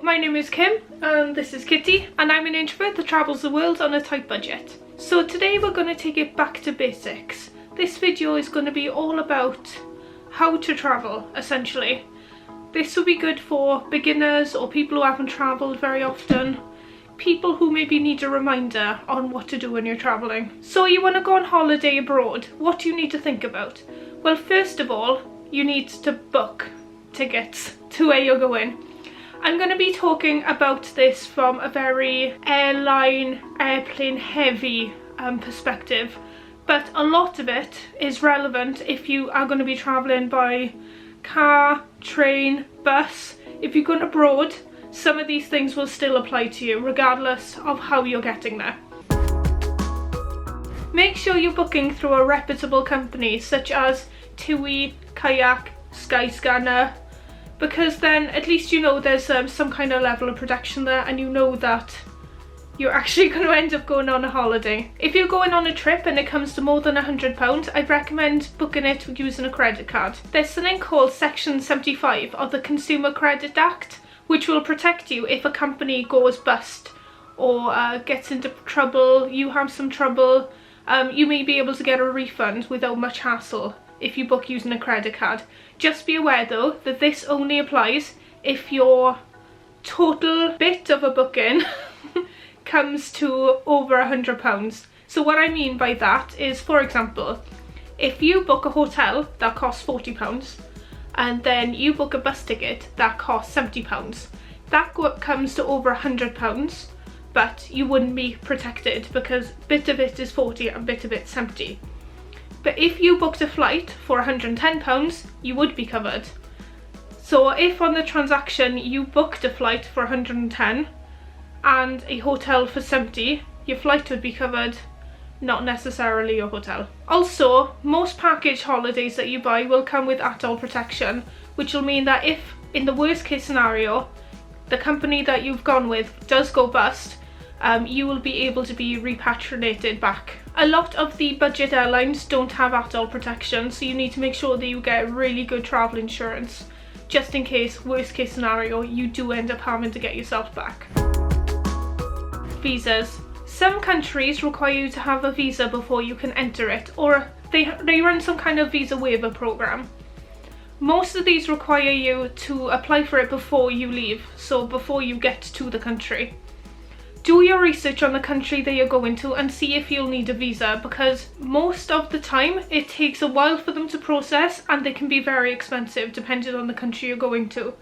my name is Kim and this is Kitty, and I'm an introvert that travels the world on a tight budget. So today we're going to take it back to basics. This video is going to be all about how to travel, essentially. This will be good for beginners or people who haven't travelled very often, people who maybe need a reminder on what to do when you're travelling. So you want to go on holiday abroad, what do you need to think about? Well, first of all, you need to book tickets to where you're going. I'm going to be talking about this from a very airplane heavy perspective, but a lot of it is relevant if you are going to be travelling by car, train, bus. If you're going abroad, some of these things will still apply to you regardless of how you're getting there. Make sure you're booking through a reputable company such as TUI, Kayak, Skyscanner, because then at least you know there's some kind of level of protection there, and you know that you're actually going to end up going on a holiday. If you're going on a trip and it comes to more than £100, I'd recommend booking it using a credit card. There's something called Section 75 of the Consumer Credit Act, which will protect you if a company goes bust or gets into trouble, you have some trouble. You may be able to get a refund without much hassle if you book using a credit card. Just be aware though that this only applies if your total bit of a booking comes to over £100. So what I mean by that is, for example, if you book a hotel that costs £40 and then you book a bus ticket that costs £70, that comes to over £100, but you wouldn't be protected because bit of it is 40 and bit of it 70. But if you booked a flight for £110, you would be covered. So if on the transaction you booked a flight for 110 and a hotel for 70, your flight would be covered, not necessarily your hotel. Also, most package holidays that you buy will come with atoll protection, which will mean that if, in the worst case scenario, the company that you've gone with does go bust, you will be able to be repatriated back. A lot of the budget airlines don't have atoll protection, so you need to make sure that you get really good travel insurance, just in case, worst case scenario, you do end up having to get yourself back. Visas. Some countries require you to have a visa before you can enter it, or they run some kind of visa waiver program. Most of these require you to apply for it before you leave, so before you get to the country. Do your research on the country that you're going to and see if you'll need a visa, because most of the time it takes a while for them to process and they can be very expensive depending on the country you're going to.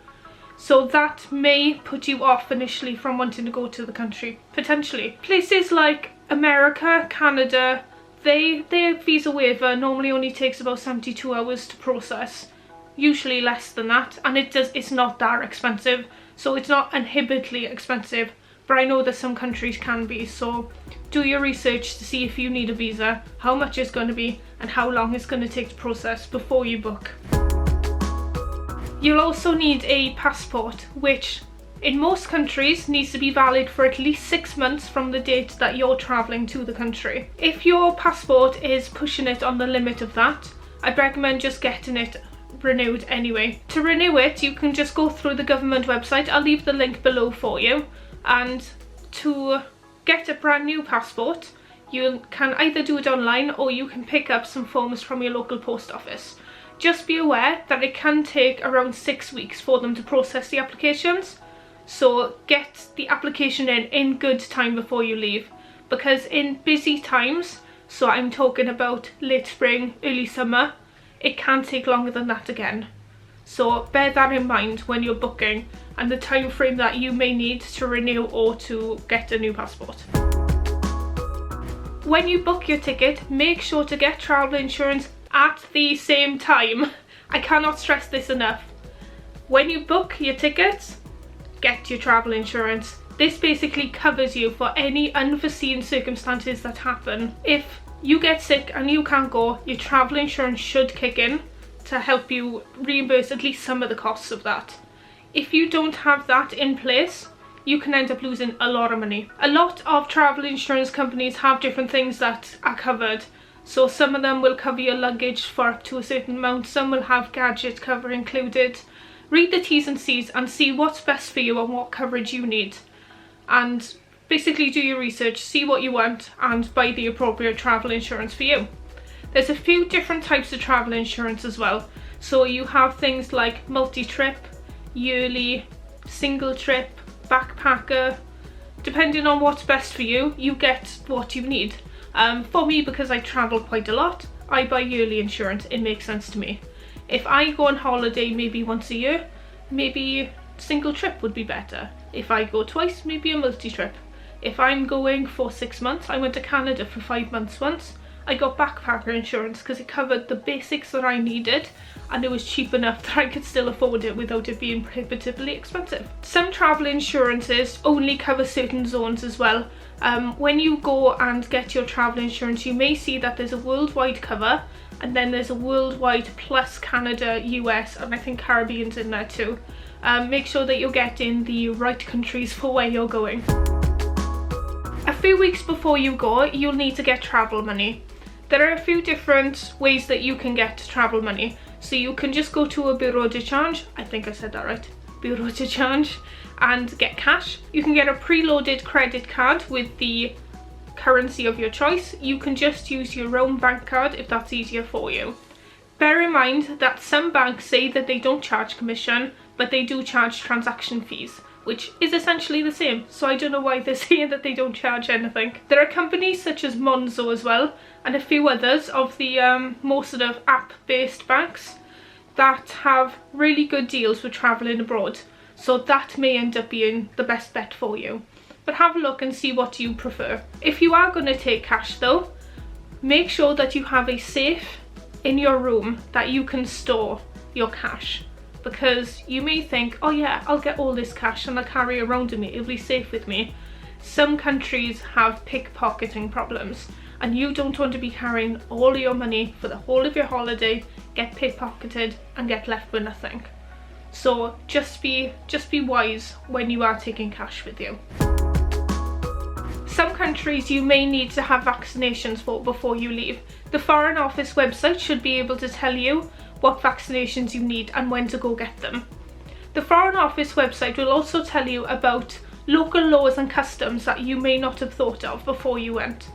So that may put you off initially from wanting to go to the country, potentially. Places like America, Canada, their visa waiver normally only takes about 72 hours to process, usually less than that, and it's not that expensive, so it's not inhibitantly expensive. But I know that some countries can be, so do your research to see if you need a visa, how much it's going to be, and how long it's going to take to process before you book. You'll also need a passport, which in most countries needs to be valid for at least 6 months from the date that you're travelling to the country. If your passport is pushing it on the limit of that, I'd recommend just getting it renewed anyway. To renew it, you can just go through the government website. I'll leave the link below for you. And to get a brand new passport, you can either do it online or you can pick up some forms from your local post office. Just be aware that it can take around 6 weeks for them to process the applications, so get the application in good time before you leave, because in busy times, so I'm talking about late spring, early summer, it can take longer than that again. So bear that in mind when you're booking and the time frame that you may need to renew or to get a new passport. When you book your ticket, make sure to get travel insurance at the same time. I cannot stress this enough. When you book your tickets, get your travel insurance. This basically covers you for any unforeseen circumstances that happen. If you get sick and you can't go, your travel insurance should kick in to help you reimburse at least some of the costs of that. If you don't have that in place, you can end up losing a lot of money. A lot of travel insurance companies have different things that are covered. So some of them will cover your luggage for up to a certain amount, some will have gadget cover included, read the T's and C's and see what's best for you and what coverage you need, and basically do your research, see what you want and buy the appropriate travel insurance for you. There's a few different types of travel insurance as well. So you have things like multi-trip, yearly, single trip, backpacker. Depending on what's best for you, you get what you need. For me, because I travel quite a lot, I buy yearly insurance. It makes sense to me. If I go on holiday maybe once a year, maybe single trip would be better. If I go twice, maybe a multi-trip. If I'm going for 6 months, I went to Canada for 5 months once, I got backpacker insurance because it covered the basics that I needed and it was cheap enough that I could still afford it without it being prohibitively expensive. Some travel insurances only cover certain zones as well. When you go and get your travel insurance, you may see that there's a worldwide cover and then there's a worldwide plus Canada, US, and I think Caribbean's in there too. Make sure that you're getting the right countries for where you're going. A few weeks before you go, you'll need to get travel money. There are a few different ways that you can get travel money. So you can just go to a bureau de change, I think I said that right, bureau de change, and get cash. You can get a preloaded credit card with the currency of your choice. You can just use your own bank card if that's easier for you. Bear in mind that some banks say that they don't charge commission, but they do charge transaction fees, which is essentially the same. So I don't know why they're saying that they don't charge anything. There are companies such as Monzo as well, and a few others of the more sort of app-based banks that have really good deals with travelling abroad. So that may end up being the best bet for you. But have a look and see what you prefer. If you are going to take cash though, make sure that you have a safe in your room that you can store your cash. Because you may think, oh yeah, I'll get all this cash and I'll carry it around with me, it'll be safe with me. Some countries have pickpocketing problems and you don't want to be carrying all your money for the whole of your holiday, get pickpocketed and get left with nothing. So just be wise when you are taking cash with you. Some countries you may need to have vaccinations for before you leave. The Foreign Office website should be able to tell you what vaccinations you need and when to go get them. The Foreign Office website will also tell you about local laws and customs that you may not have thought of before you went.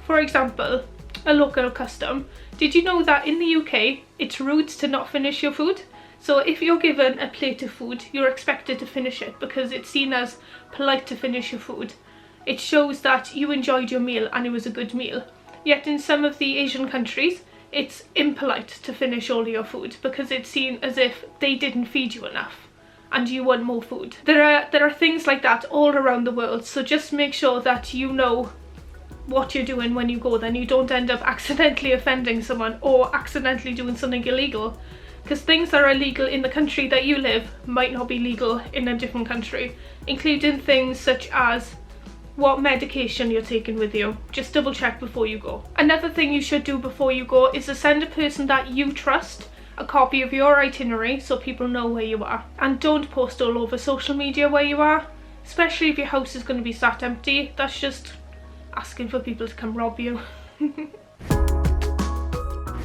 For example, a local custom. Did you know that in the UK it's rude to not finish your food? So if you're given a plate of food, you're expected to finish it because it's seen as polite to finish your food. It shows that you enjoyed your meal and it was a good meal. Yet in some of the Asian countries, it's impolite to finish all your food because it's seen as if they didn't feed you enough and you want more food. There are things like that all around the world, so just make sure that you know what you're doing when you go, then you don't end up accidentally offending someone or accidentally doing something illegal, because things that are illegal in the country that you live might not be legal in a different country, including things such as what medication you're taking with you. Just double check before you go. Another thing you should do before you go is to send a person that you trust a copy of your itinerary so people know where you are. And don't post all over social media where you are, especially if your house is going to be sat empty. That's just asking for people to come rob you.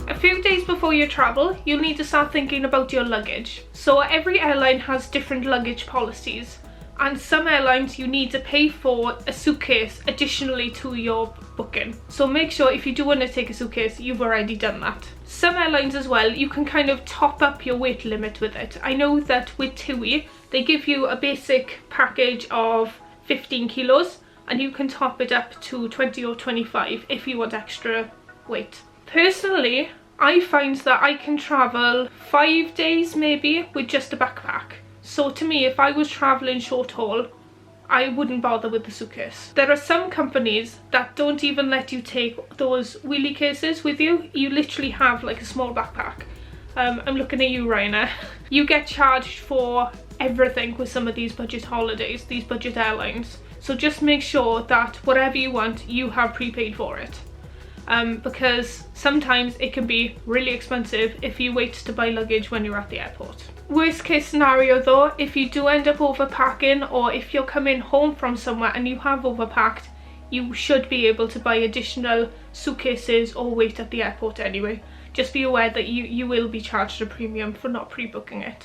A few days before your travel, you'll need to start thinking about your luggage. So every airline has different luggage policies, and some airlines you need to pay for a suitcase additionally to your booking. So make sure if you do want to take a suitcase, you've already done that. Some airlines as well, you can kind of top up your weight limit with it. I know that with TUI, they give you a basic package of 15 kilos and you can top it up to 20 or 25 if you want extra weight. Personally, I find that I can travel 5 days maybe with just a backpack. So to me, if I was travelling short haul, I wouldn't bother with the suitcase. There are some companies that don't even let you take those wheelie cases with you. You literally have like a small backpack. I'm looking at you, Rainer. You get charged for everything with some of these budget holidays, these budget airlines. So just make sure that whatever you want, you have prepaid for it. Because sometimes it can be really expensive if you wait to buy luggage when you're at the airport. Worst case scenario though, if you do end up overpacking or if you're coming home from somewhere and you have overpacked, you should be able to buy additional suitcases or wait at the airport anyway. Just be aware that you will be charged a premium for not pre-booking it.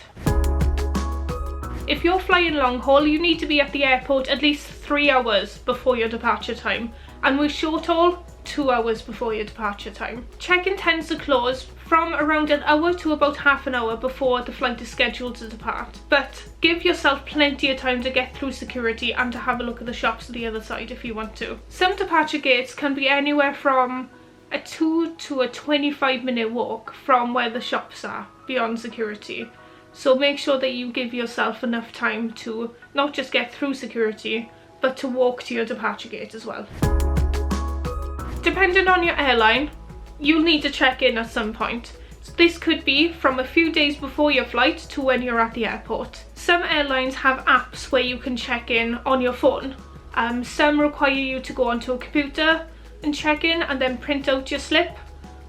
If you're flying long haul, you need to be at the airport at least 3 hours before your departure time, and with short haul, 2 hours before your departure time. Check-in tends to close from around an hour to about half an hour before the flight is scheduled to depart, but give yourself plenty of time to get through security and to have a look at the shops on the other side if you want to. Some departure gates can be anywhere from a 2 to a 25-minute walk from where the shops are beyond security. So make sure that you give yourself enough time to not just get through security, but to walk to your departure gate as well. Depending on your airline, you'll need to check in at some point. This could be from a few days before your flight to when you're at the airport. Some airlines have apps where you can check in on your phone. Some require you to go onto a computer and check in and then print out your slip.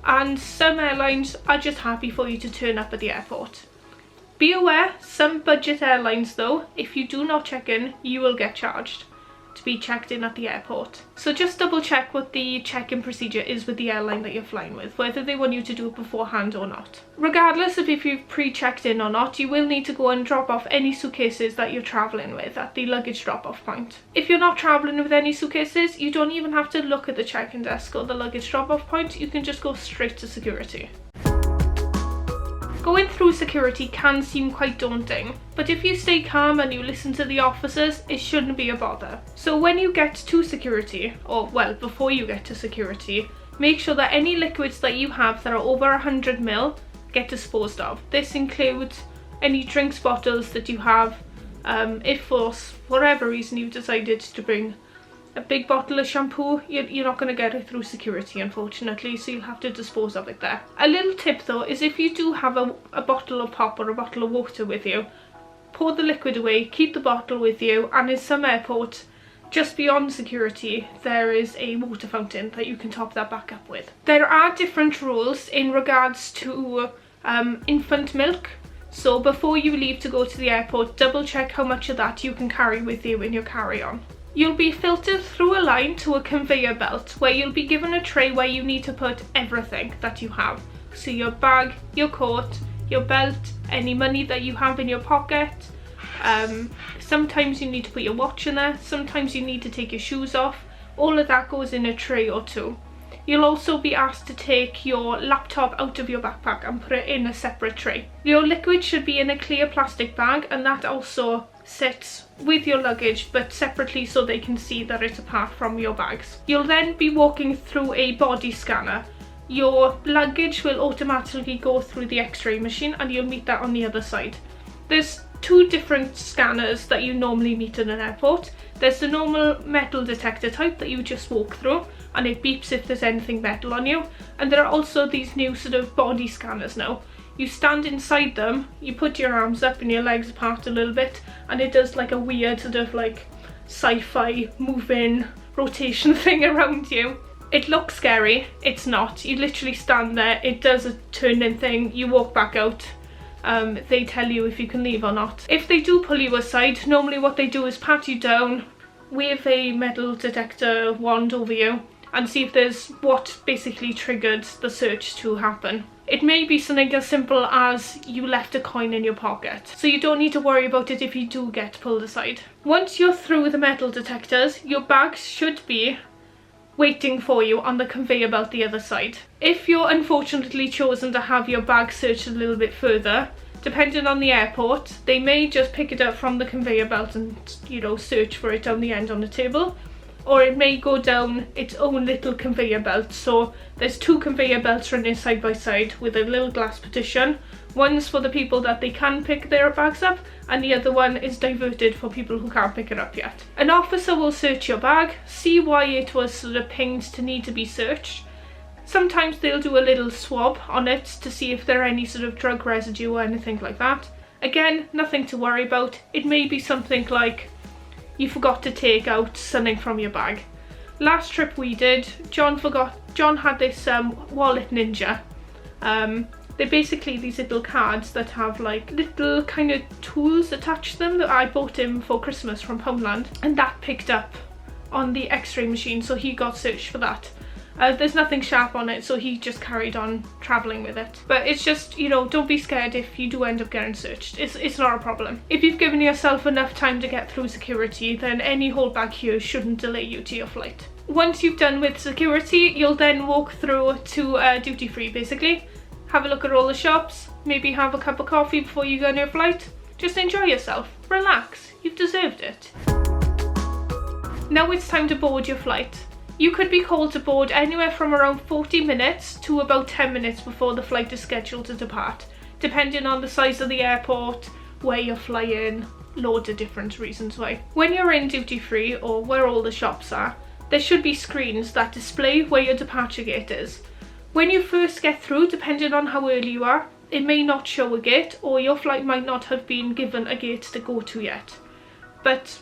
And some airlines are just happy for you to turn up at the airport. Be aware, some budget airlines though, if you do not check in, you will get charged to be checked in at the airport. So just double check what the check-in procedure is with the airline that you're flying with, whether they want you to do it beforehand or not. Regardless of if you've pre-checked in or not, you will need to go and drop off any suitcases that you're travelling with at the luggage drop-off point. If you're not travelling with any suitcases, you don't even have to look at the check-in desk or the luggage drop-off point, you can just go straight to security. Going through security can seem quite daunting, but if you stay calm and you listen to the officers, it shouldn't be a bother. So when you get to security, or well, before you get to security, make sure that any liquids that you have that are over 100 ml get disposed of. This includes any drinks bottles that you have, if for whatever reason you've decided to bring a big bottle of shampoo, you're not going to get it through security unfortunately, so you'll have to dispose of it there. A little tip though is if you do have a bottle of pop or a bottle of water with you, pour the liquid away, keep the bottle with you, and in some airports just beyond security there is a water fountain that you can top that back up with. There are different rules in regards to infant milk, so before you leave to go to the airport, double check how much of that you can carry with you in your carry-on. You'll be filtered through a line to a conveyor belt where you'll be given a tray where you need to put everything that you have. So your bag, your coat, your belt, any money that you have in your pocket. Sometimes you need to put your watch in there, sometimes you need to take your shoes off. All of that goes in a tray or two. You'll also be asked to take your laptop out of your backpack and put it in a separate tray. Your liquid should be in a clear plastic bag, and that also sits with your luggage but separately so they can see that it's apart from your bags. You'll then be walking through a body scanner. Your luggage will automatically go through the X-ray machine and you'll meet that on the other side. There's two different scanners that you normally meet in an airport. There's the normal metal detector type that you just walk through and it beeps if there's anything metal on you, and there are also these new sort of body scanners now. You stand inside them, you put your arms up and your legs apart a little bit, and it does like a weird sort of like sci-fi moving rotation thing around you. It looks scary, it's not. You literally stand there, it does a turning thing, you walk back out. They tell you if you can leave or not. If they do pull you aside, normally what they do is pat you down, wave a metal detector wand over you, and see if there's what basically triggered the search to happen. It may be something as simple as you left a coin in your pocket, so you don't need to worry about it if you do get pulled aside. Once you're through the metal detectors, your bags should be waiting for you on the conveyor belt the other side. If you're unfortunately chosen to have your bag searched a little bit further, depending on the airport, they may just pick it up from the conveyor belt and, you know, search for it down the end on the table. Or it may go down its own little conveyor belt. So there's two conveyor belts running side by side with a little glass partition. One's for the people that they can pick their bags up, and the other one is diverted for people who can't pick it up yet. An officer will search your bag, see why it was sort of pinged to need to be searched. Sometimes they'll do a little swab on it to see if there are any sort of drug residue or anything like that. Again, nothing to worry about. It may be something like you forgot to take out something from your bag. Last trip we did, John had this wallet ninja. They're basically these little cards that have like little kind of tools attached to them that I bought him for Christmas from Poundland, and that picked up on the X-ray machine, so he got searched for that. There's nothing sharp on it, so he just carried on travelling with it. But it's just, you know, don't be scared if you do end up getting searched. It's not a problem. If you've given yourself enough time to get through security, then any holdback here shouldn't delay you to your flight. Once you've done with security, you'll then walk through to duty free basically. Have a look at all the shops, maybe have a cup of coffee before you go on your flight. Just enjoy yourself, relax, you've deserved it. Now it's time to board your flight. You could be called to board anywhere from around 40 minutes to about 10 minutes before the flight is scheduled to depart, depending on the size of the airport, where you're flying, loads of different reasons why. When you're in duty free, or where all the shops are, there should be screens that display where your departure gate is. When you first get through, depending on how early you are, it may not show a gate, or your flight might not have been given a gate to go to yet. But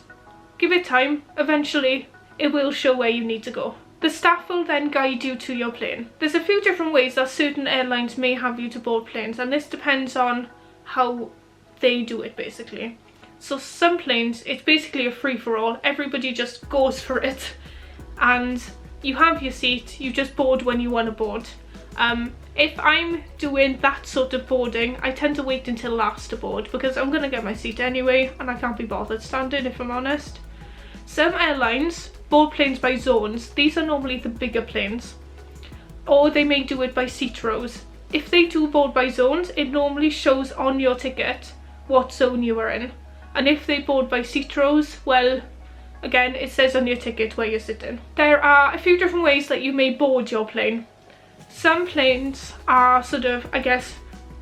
give it time, eventually it will show where you need to go. The staff will then guide you to your plane. There's a few different ways that certain airlines may have you to board planes, and this depends on how they do it basically. So some planes, it's basically a free-for-all, everybody just goes for it. And you have your seat, you just board when you want to board. If I'm doing that sort of boarding, I tend to wait until last to board because I'm going to get my seat anyway and I can't be bothered standing, if I'm honest. Some airlines board planes by zones. These are normally the bigger planes. Or they may do it by seat rows. If they do board by zones, it normally shows on your ticket what zone you are in. And if they board by seat rows, well, again, it says on your ticket where you're sitting. There are a few different ways that you may board your plane. Some planes are sort of, I guess,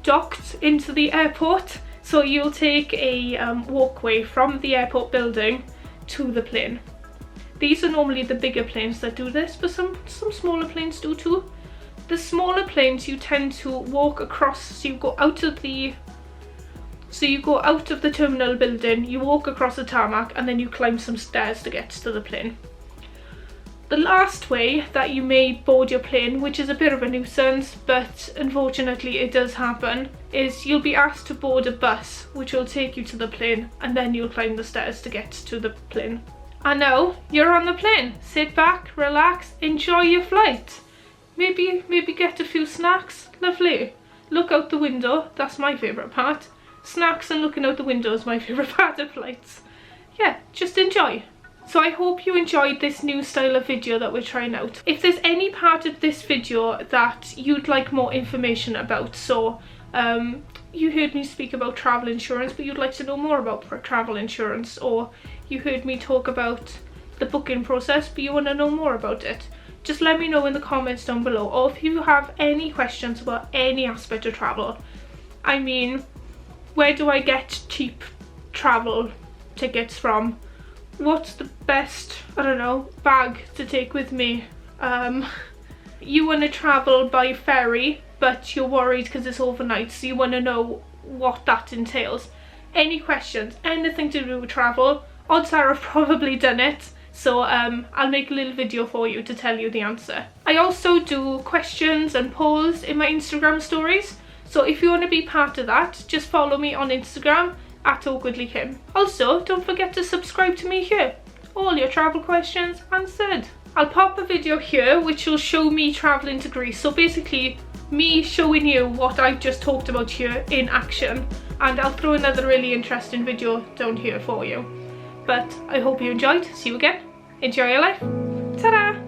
docked into the airport. So you'll take a walkway from the airport building to the plane. These are normally the bigger planes that do this, but some smaller planes do too. The smaller planes you tend to walk across, so you go out of the terminal building, you walk across the tarmac and then you climb some stairs to get to the plane. The last way that you may board your plane, which is a bit of a nuisance, but unfortunately it does happen, is you'll be asked to board a bus, which will take you to the plane, and then you'll climb the stairs to get to the plane. And now you're on the plane. Sit back, relax, enjoy your flight. Maybe get a few snacks. Lovely. Look out the window. That's my favourite part. Snacks and looking out the window is my favourite part of flights. Yeah, just enjoy. So I hope you enjoyed this new style of video that we're trying out. If there's any part of this video that you'd like more information about, so you heard me speak about travel insurance but you'd like to know more about travel insurance, or you heard me talk about the booking process but you want to know more about it, just let me know in the comments down below. Or if you have any questions about any aspect of travel, I mean, where do I get cheap travel tickets from? What's the best, I don't know, bag to take with me? You want to travel by ferry but you're worried because it's overnight, so you want to know what that entails. Any questions, anything to do with travel, odds are I've probably done it, so I'll make a little video for you to tell you the answer. I also do questions and polls in my Instagram stories, so if you want to be part of that, just follow me on Instagram at awkwardlykim. Also, don't forget to subscribe to me here. All your travel questions answered. I'll pop a video here which will show me travelling to Greece, so basically me showing you what I've just talked about here in action, and I'll throw another really interesting video down here for you. But I hope you enjoyed. See you again. Enjoy your life. Ta-da!